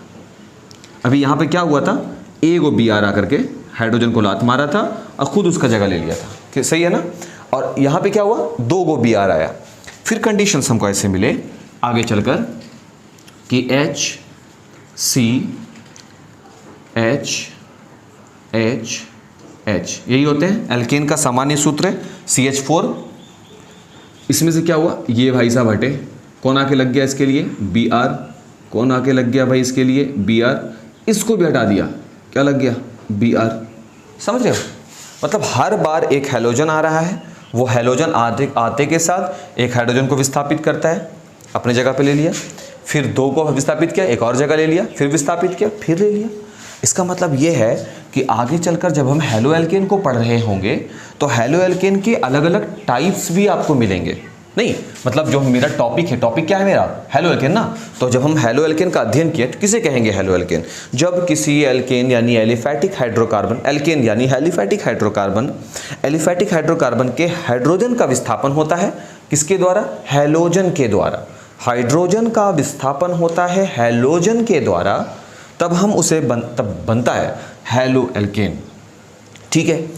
S1: अभी यहाँ पे क्या हुआ था, A को BR आकर के हाइड्रोजन को लात मारा था और खुद उसका जगह ले लिया था, सही है ना। और यहाँ पे क्या हुआ, 2 को BR आया। फिर कंडीशंस हमको ऐसे मिले आगे चलकर कि H C H H H, यही होते हैं एल्केन का सामान्य सूत्र है, CH4। इसमें से क्या हुआ, ये भाई साहब हटे, कौन आके लग गया इसके लिए, BR, कौन आके लग गया भाई इसके लिए, BR, इसको भी हटा दिया, क्या लग गया, BR, समझ रहे हो। मतलब हर बार एक हैलोजन आ रहा है, वो हैलोजन आते के साथ एक हाइड्रोजन को विस्थापित करता है, अपने जगह पे ले लिया, फिर 2 को विस्थापित किया, एक और जगह ले लिया, फिर विस्थापित किया, फिर ले लिया। इसका मतलब ये है कि आगे चलकर जब हम हैलोएल्केन को पढ़ रहे होंगे तो हैलोएल्केन के अलग अलग टाइप्स भी आपको मिलेंगे। नहीं मतलब जो मेरा टॉपिक है, टॉपिक क्या है मेरा, हैलोएल्केन ना, तो जब हम हैलोएल्केन का अध्ययन किया तो किसे कहेंगे हैलोएल्केन, जब किसी एल्केन यानी एलिफैटिक हाइड्रोकार्बन, एल्केन यानी एलिफैटिक हाइड्रोकार्बन, एलिफैटिक हाइड्रोकार्बन के हाइड्रोजन का विस्थापन होता है, किसके द्वारा, हैलोजन के द्वारा, हाइड्रोजन का विस्थापन होता है हैलोजन के द्वारा, तब हम उसे तब बनता है हैलोएल्केन, ठीक है।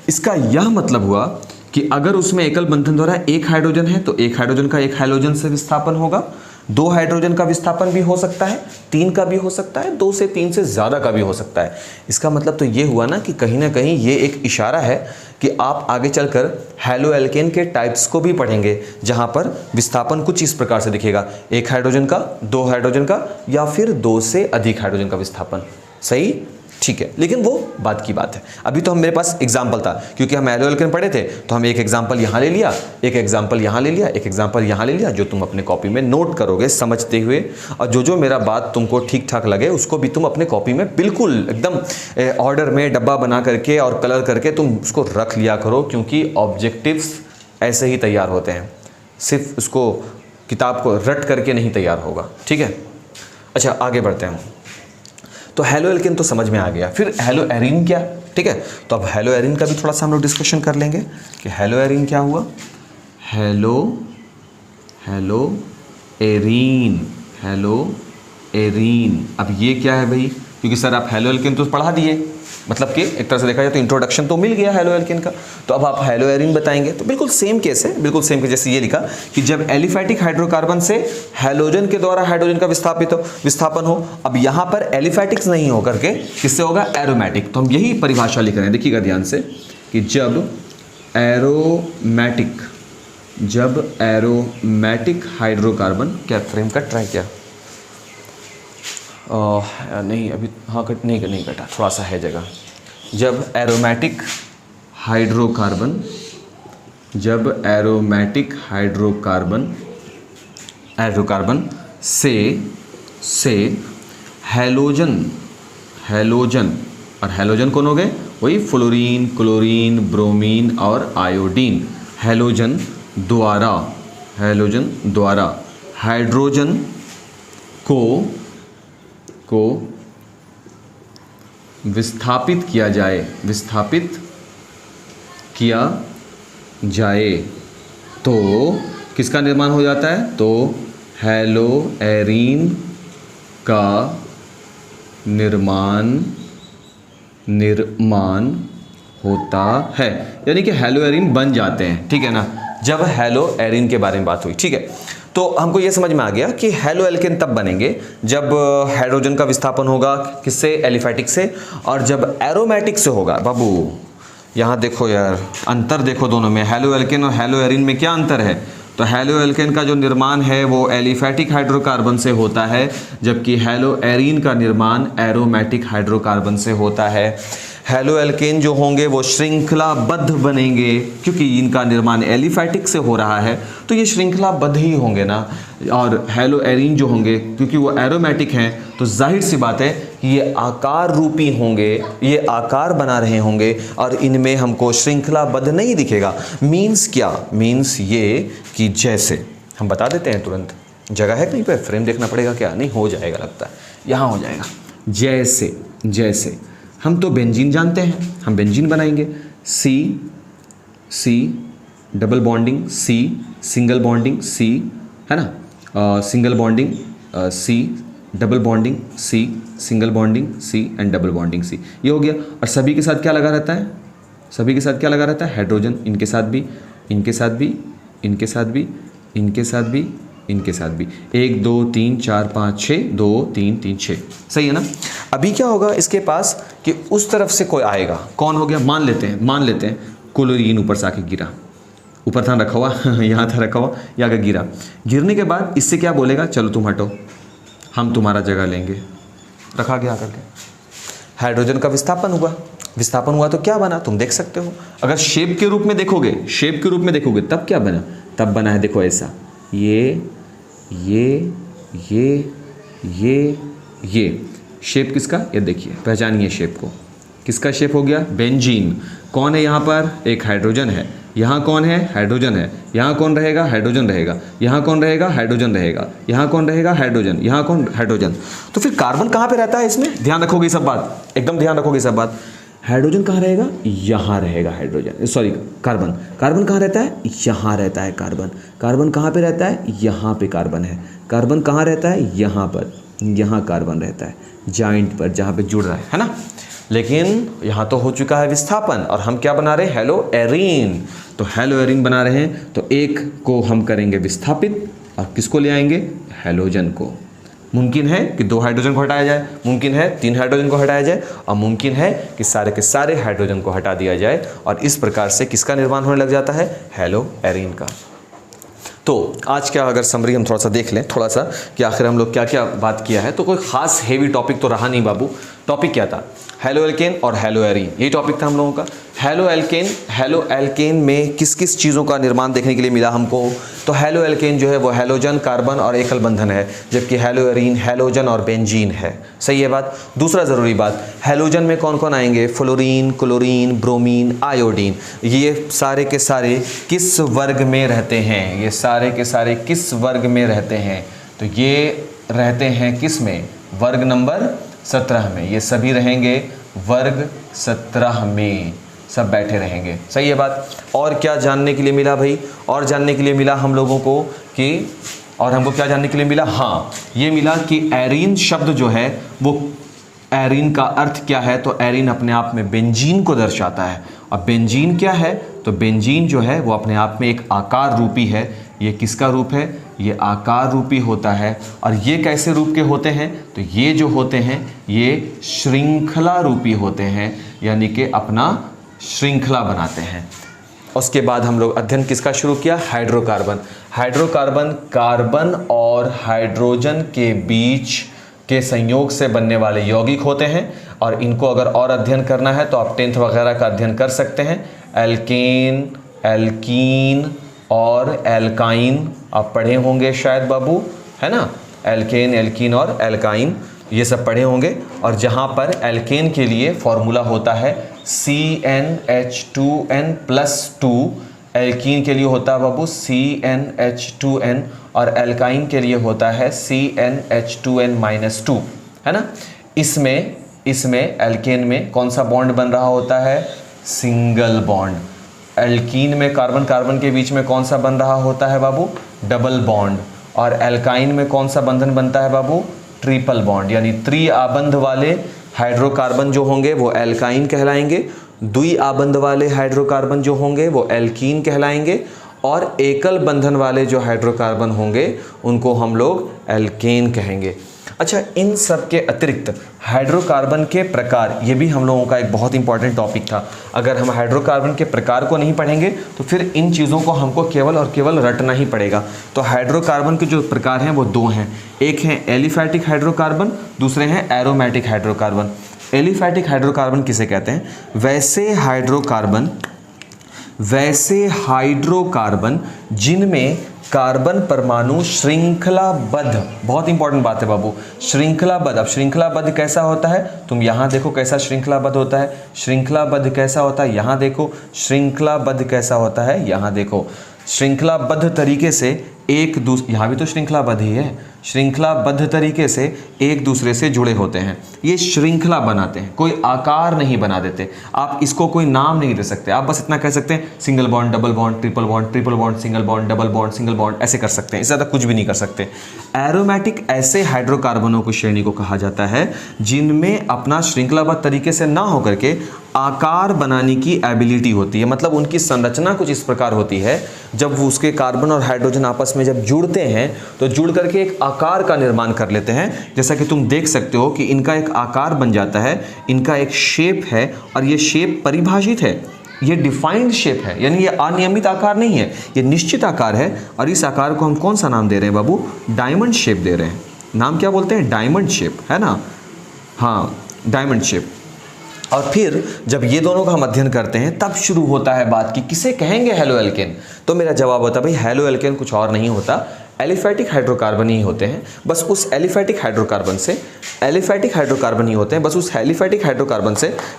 S1: इसका यह मतलब हुआ कि अगर उसमें एकल बंधन द्वारा एक हाइड्रोजन है तो एक हाइड्रोजन का एक हैलोजन से विस्थापन होगा, 2 हाइड्रोजन का विस्थापन भी हो सकता है, 3 का भी हो सकता है, 2 से 3 से ज़्यादा का भी हो सकता है। इसका मतलब तो ये हुआ ना कि कहीं ना कहीं ये एक इशारा है कि आप आगे चलकर हैलोएल्केन के टाइप्स को भी पढ़ेंगे, जहाँ पर विस्थापन कुछ इस प्रकार से दिखेगा, 1 हाइड्रोजन का, 2 हाइड्रोजन का, या फिर 2 से अधिक हाइड्रोजन का विस्थापन, सही, ठीक है। लेकिन वो बात की बात है, अभी तो हम मेरे पास एग्जाम्पल था, क्योंकि हम हैलोएल्केन पढ़े थे तो हम एक एग्जाम्पल यहाँ ले लिया, एक एग्जाम्पल यहाँ ले लिया, एक एग्जाम्पल यहाँ ले लिया, जो तुम अपने कॉपी में नोट करोगे समझते हुए, और जो मेरा बात तुमको ठीक ठाक लगे उसको भी तुम अपने कॉपी में बिल्कुल एकदम ऑर्डर में डब्बा बना करके और कलर करके तुम उसको रख लिया करो, क्योंकि ऑब्जेक्टिव्स ऐसे ही तैयार होते हैं, सिर्फ उसको किताब को रट करके नहीं तैयार होगा, ठीक है। अच्छा आगे बढ़ते हैं। तो हैलोएल्केन तो समझ में आ गया, फिर हैलोएरीन क्या, ठीक है। तो अब हैलोएरीन का भी थोड़ा सा हम लोग डिस्कशन कर लेंगे कि हैलोएरीन क्या हुआ, हैलोएरीन, अब ये क्या है भाई, क्योंकि सर आप हैलोएल्केन तो पढ़ा दिए, मतलब कि एक तरह से देखा जाए तो इंट्रोडक्शन तो मिल गया हैलोएल्केन का, तो अब आप हैलोएरीन बताएंगे। तो बिल्कुल सेम केस है, बिल्कुल सेम केस, जैसे ये लिखा कि जब एलिफैटिक हाइड्रोकार्बन से हैलोजन के द्वारा हाइड्रोजन का विस्थापन हो, अब यहाँ पर एलिफैटिक्स नहीं होकर के किससे होगा, एरोमेटिक। तो हम यही परिभाषा लिख रहे हैं, देखिएगा ध्यान से कि जब एरोमेटिक, जब एरोमेटिक हाइड्रोकार्बन, क्या फ्रेम कट रहा है क्या? नहीं अभी, हाँ कट नहीं कटा, थोड़ा सा है जगह। जब एरोमेटिक हाइड्रोकार्बन, जब एरोमेटिक हाइड्रोकार्बन से हैलोजन और हैलोजन कौन हो गए? वही फ्लोरीन, क्लोरीन, ब्रोमीन और आयोडीन। हैलोजन द्वारा हाइड्रोजन को विस्थापित किया जाए तो किसका निर्माण हो जाता है? तो हैलोएरीन का निर्माण होता है, यानी कि हैलोएरीन बन जाते हैं, ठीक है ना, जब हैलोएरीन के बारे में बात हुई, ठीक है। तो हमको ये समझ में आ गया कि हैलो एल्केन तब बनेंगे जब हाइड्रोजन का विस्थापन होगा किससे? एलिफैटिक से, और जब एरोमेटिक से होगा। बाबू यहाँ देखो यार, अंतर देखो दोनों में, हैलो एल्केन और हैलोएरीन में क्या अंतर है? तो हैलो एल्केन का जो निर्माण है वो एलिफैटिक हाइड्रोकार्बन से होता है, जबकि हैलोएरीन का निर्माण एरोमेटिक हाइड्रोकार्बन से होता है। हैलो एल्केन जो होंगे वो श्रृंखलाबद्ध बनेंगे, क्योंकि इनका निर्माण एलिफैटिक से हो रहा है तो ये श्रृंखलाबद्ध ही होंगे ना। और हैलोएरीन जो होंगे क्योंकि वो एरोमेटिक हैं तो जाहिर सी बात है कि ये आकार रूपी होंगे, ये आकार बना रहे होंगे और इनमें हमको श्रृंखलाबद्ध नहीं दिखेगा। मीन्स क्या? मीन्स ये कि जैसे हम बता देते हैं तुरंत, जगह है कहीं पे? फ्रेम देखना पड़ेगा क्या? नहीं, हो जाएगा लगता है, यहाँ हो जाएगा। जैसे हम तो बेंजीन जानते हैं, हम बेंजीन बनाएंगे, C double bonding C, single bonding C, है ना, single bonding C, double bonding C, single bonding C and double bonding C, ये हो गया। और सभी के साथ क्या लगा रहता है? सभी के साथ क्या लगा रहता है? हाइड्रोजन। इनके साथ भी, इनके साथ भी, इनके साथ भी, इनके साथ भी, इनके साथ भी, 1 2 3 4 5 6, 2 3 3 6, सही है ना। अभी क्या होगा इसके पास कि उस तरफ से कोई आएगा, कौन हो गया? मान लेते हैं क्लोरीन ऊपर से आके गिरा, ऊपर था रखा हुआ यहाँ था रखा हुआ, यहाँ का गिरा, गिरने के बाद इससे क्या बोलेगा? चलो तुम हटो, हम तुम्हारा जगह लेंगे, रखा गया करके। हाइड्रोजन का विस्थापन हुआ तो क्या बना? तुम देख सकते हो। अगर शेप के रूप में देखोगे तब क्या बना? तब बना है देखो ऐसा, ये शेप किसका? ये देखिए, पहचानिए शेप को, किसका शेप हो गया? बेंजीन। कौन है यहाँ पर? एक हाइड्रोजन है। यहाँ कौन है? हाइड्रोजन है। यहाँ कौन रहेगा? हाइड्रोजन रहेगा। यहाँ कौन रहेगा? हाइड्रोजन रहेगा। यहाँ कौन रहेगा? हाइड्रोजन। यहाँ कौन? हाइड्रोजन। तो फिर कार्बन कहाँ पे रहता है इसमें? ध्यान रखोगे सब बात, एकदम ध्यान रखोगे सब बात। हाइड्रोजन कहाँ रहेगा? यहाँ रहेगा हाइड्रोजन, सॉरी कार्बन। कार्बन कहाँ रहता है? यहाँ रहता है कार्बन। कार्बन कहाँ पे रहता है? यहाँ पे कार्बन है। कार्बन कहाँ रहता है? यहाँ पर, यहाँ कार्बन रहता है, जॉइंट पर, जहाँ पे जुड़ रहा है ना। लेकिन यहाँ तो हो चुका है विस्थापन और हम क्या बना रहे हैं? हैलोएरीन। तो हैलोएरीन बना रहे हैं तो एक को हम करेंगे विस्थापित और किसको ले आएंगे? हैलोजन को। मुमकिन है कि 2 हाइड्रोजन को हटाया जाए, मुमकिन है 3 हाइड्रोजन को हटाया जाए, और मुमकिन है कि सारे के सारे हाइड्रोजन को हटा दिया जाए, और इस प्रकार से किसका निर्माण होने लग जाता है? हैलोएरीन का। तो आज क्या अगर समरी हम थोड़ा सा देख लें, थोड़ा सा कि आखिर हम लोग क्या क्या बात किया है। तो कोई खास हेवी टॉपिक तो रहा नहीं बाबू। टॉपिक क्या था? हैलो एल्केन और हैलोएरीन, यही टॉपिक था हम लोगों का। हैलो एल्केन में किस किस चीज़ों का निर्माण देखने के लिए मिला हमको? तो हैलो एल्केन जो है वो हैलोजन, कार्बन और एकल बंधन है, जबकि हैलोएरीन हैलोजन और बेंजीन है। सही है बात। दूसरा ज़रूरी बात, हैलोजन में कौन कौन आएंगे? Fluorine, chlorine, bromine, iodine. ये सारे के सारे किस वर्ग में रहते हैं? ये सारे के सारे किस वर्ग में रहते हैं? तो ये रहते हैं किस में? वर्ग नंबर 17 में। ये सभी रहेंगे वर्ग 17 में, सब बैठे रहेंगे। सही है बात। और क्या जानने के लिए मिला भाई? और जानने के लिए मिला हम लोगों को कि, और हमको क्या जानने के लिए मिला? हाँ, ये मिला कि एरीन शब्द जो है वो, एरीन का अर्थ क्या है? तो एरीन अपने आप में बेंजीन को दर्शाता है। और बेंजीन क्या है? तो बेंजीन जो है वो अपने आप में एक आकार रूपी है। ये किसका रूप है? ये आकार रूपी होता है। और ये कैसे रूप के होते हैं? तो ये जो होते हैं ये श्रृंखला रूपी होते हैं, यानी कि अपना श्रृंखला बनाते हैं। उसके बाद हम लोग अध्ययन किसका शुरू किया? हाइड्रोकार्बन। हाइड्रोकार्बन कार्बन और हाइड्रोजन के बीच के संयोग से बनने वाले यौगिक होते हैं, और इनको अगर और अध्ययन करना है तो आप 10th वगैरह का अध्ययन कर सकते हैं। एल्केन, एल्कीन और एल्काइन आप पढ़े होंगे शायद बाबू, है ना? एल्केन, एल्कीन और एल्काइन ये सब पढ़े होंगे। और जहाँ पर एल्केन के लिए फॉर्मूला होता है CnH2n+2, एल्कीन के लिए होता है बाबू CnH2n, और एल्काइन के लिए होता है CnH2n-2, है ना? इसमें एल्केन में कौन सा बॉन्ड बन रहा होता है? Single bond. एल्कीन में कार्बन कार्बन के बीच में कौन सा बन रहा होता है बाबू? Double bond. और एल्काइन में कौन सा बंधन बनता है बाबू? Triple bond. यानी त्रिआबंध वाले हाइड्रोकार्बन जो होंगे वो एल्काइन कहलाएंगे, द्विआबंध वाले हाइड्रोकार्बन जो होंगे वो एल्कीन कहलाएंगे, और एकल बंधन वाले जो हाइड्रोकार्बन होंगे उनको हम लोग एल्केन कहेंगे। अच्छा, इन सब के अतिरिक्त हाइड्रोकार्बन के प्रकार, ये भी हम लोगों का एक बहुत इंपॉर्टेंट टॉपिक था। अगर हम हाइड्रोकार्बन के प्रकार को नहीं पढ़ेंगे तो फिर इन चीज़ों को हमको केवल और केवल रटना ही पड़ेगा। तो हाइड्रोकार्बन के जो प्रकार हैं वो दो हैं, एक हैं एलिफैटिक हाइड्रोकार्बन, दूसरे हैं एरोमेटिक हाइड्रोकार्बन। एलिफैटिक हाइड्रोकार्बन किसे कहते हैं? वैसे हाइड्रोकार्बन जिनमें कार्बन परमाणु श्रृंखलाबद्ध, बहुत इंपॉर्टेंट बात है बाबू, श्रृंखलाबद्ध। अब श्रृंखलाबद्ध कैसा होता है? तुम यहाँ देखो कैसा श्रृंखलाबद्ध होता है। श्रृंखलाबद्ध कैसा होता है? यहाँ देखो। श्रृंखलाबद्ध कैसा होता है? यहाँ देखो। श्रृंखलाबद्ध तरीके से यहाँ भी तो श्रृंखलाबद्ध ही है, श्रृंखलाबद्ध तरीके से एक दूसरे से जुड़े होते हैं। ये श्रृंखला बनाते हैं, कोई आकार नहीं बना देते। आप इसको कोई नाम नहीं दे सकते, आप बस इतना कह सकते हैं single bond, double bond, triple bond, triple bond, single bond, double bond, single bond, ऐसे कर सकते हैं, इससे ज़्यादा कुछ भी नहीं कर सकते। एरोमेटिक ऐसे हाइड्रोकार्बनों की श्रेणी को कहा जाता है जिनमें अपना श्रृंखलाबद्ध तरीके से ना होकर के आकार बनाने की एबिलिटी होती है। मतलब उनकी संरचना कुछ इस प्रकार होती है, जब वो उसके कार्बन और हाइड्रोजन आपस में जब जुड़ते हैं तो जुड़ करके एक आकार का निर्माण कर लेते हैं। जैसा कि तुम देख सकते हो कि इनका एक आकार बन जाता है, इनका एक शेप है, और ये शेप परिभाषित है, ये डिफाइंड शेप है, यानी ये अनियमित आकार नहीं है, ये निश्चित आकार है। और इस आकार को हम कौन सा नाम दे रहे हैं बाबू? डायमंड शेप दे रहे हैं। नाम क्या बोलते हैं? डायमंड शेप, है ना? हाँ, डायमंड शेप। और फिर जब ये दोनों का हम अध्ययन करते हैं तब शुरू होता है बात कि किसे कहेंगे हेलो एल्केन। तो मेरा जवाब होता है भाई हेलो एल्केन कुछ और नहीं होता, एलिफैटिक हाइड्रोकार्बन ही होते हैं। बस उस एलिफैटिक हाइड्रोकार्बन से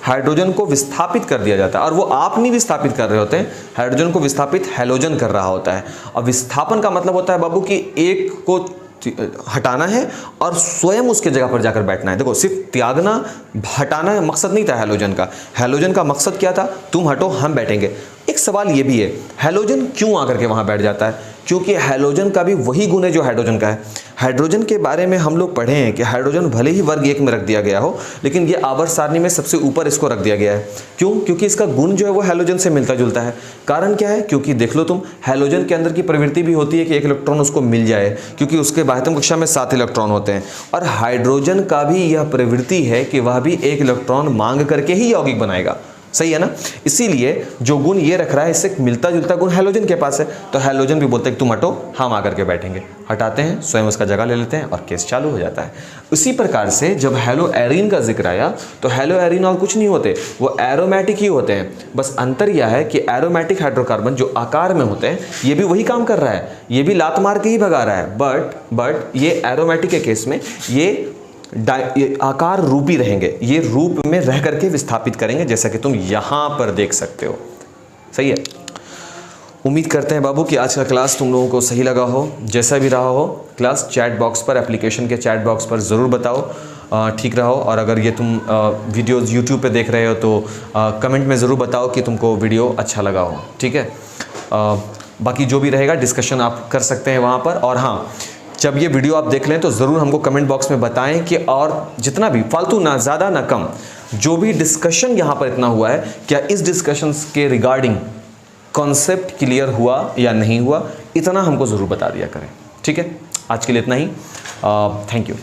S1: हाइड्रोजन को विस्थापित कर दिया जाता है, और वो आप नहीं विस्थापित कर रहे होते हैं, हाइड्रोजन को विस्थापित हैलोजन कर रहा होता है। और विस्थापन का मतलब होता है बाबू कि एक को हटाना है और स्वयं उसके जगह पर जाकर बैठना है। देखो, सिर्फ त्यागना हटाना मकसद नहीं था हैलोजन का। हैलोजन का मकसद क्या था? तुम हटो, हम बैठेंगे। एक सवाल ये भी है, हैलोजन क्यों आकर के वहां बैठ जाता है? क्योंकि हैलोजन का भी वही गुण है जो हाइड्रोजन का है। हाइड्रोजन के बारे में हम लोग पढ़े हैं कि हाइड्रोजन भले ही वर्ग 1 में रख दिया गया हो, लेकिन ये आवर्त सारणी में सबसे ऊपर इसको रख दिया गया है। क्यों? क्योंकि इसका गुण जो है वो हैलोजन से मिलता जुलता है। कारण क्या है? क्योंकि देख लो तुम, हैलोजन के अंदर की प्रवृत्ति भी होती है कि एक इलेक्ट्रॉन उसको मिल जाए, क्योंकि उसके बाह्यतम कक्षा में 7 इलेक्ट्रॉन होते हैं। और हाइड्रोजन का भी यह प्रवृत्ति है कि वह भी एक इलेक्ट्रॉन मांग करके ही यौगिक बनाएगा। सही है ना? इसीलिए जो गुण ये रख रहा है इससे मिलता जुलता गुण हैलोजन के पास है। तो हैलोजन भी बोलते हैं तुम हटो, हम आकर के बैठेंगे। हटाते हैं, स्वयं उसका जगह ले लेते हैं और केस चालू हो जाता है। उसी प्रकार से जब हेलो एरीन का जिक्र आया तो हेलो एरीन और कुछ नहीं होते, वो एरोमेटिक ही होते हैं। बस अंतर यह है कि एरोमेटिक हाइड्रोकार्बन जो आकार में होते हैं ये भी वही काम कर रहा है, ये भी लात मार के ही भगा रहा है, बट ये एरोमेटिक के केस में ये आकार रूपी रहेंगे, ये रूप में रह करके विस्थापित करेंगे, जैसा कि तुम यहां पर देख सकते हो। सही है? उम्मीद करते हैं बाबू कि आज का क्लास तुम लोगों को सही लगा हो। जैसा भी रहा हो क्लास चैट बॉक्स पर, एप्लीकेशन के चैट बॉक्स पर ज़रूर बताओ। ठीक रहो। और अगर ये तुम वीडियोज़ यूट्यूब पे देख रहे हो तो कमेंट में ज़रूर बताओ कि तुमको वीडियो अच्छा लगा हो। ठीक है? बाकी जो भी रहेगा डिस्कशन आप कर सकते हैं वहाँ पर। और हाँ, जब ये वीडियो आप देख लें तो ज़रूर हमको कमेंट बॉक्स में बताएं कि और जितना भी फालतू, ना ज़्यादा ना कम, जो भी डिस्कशन यहाँ पर इतना हुआ है, क्या इस डिस्कशन के रिगार्डिंग कॉन्सेप्ट क्लियर हुआ या नहीं हुआ, इतना हमको ज़रूर बता दिया करें। ठीक है? आज के लिए इतना ही। Thank you.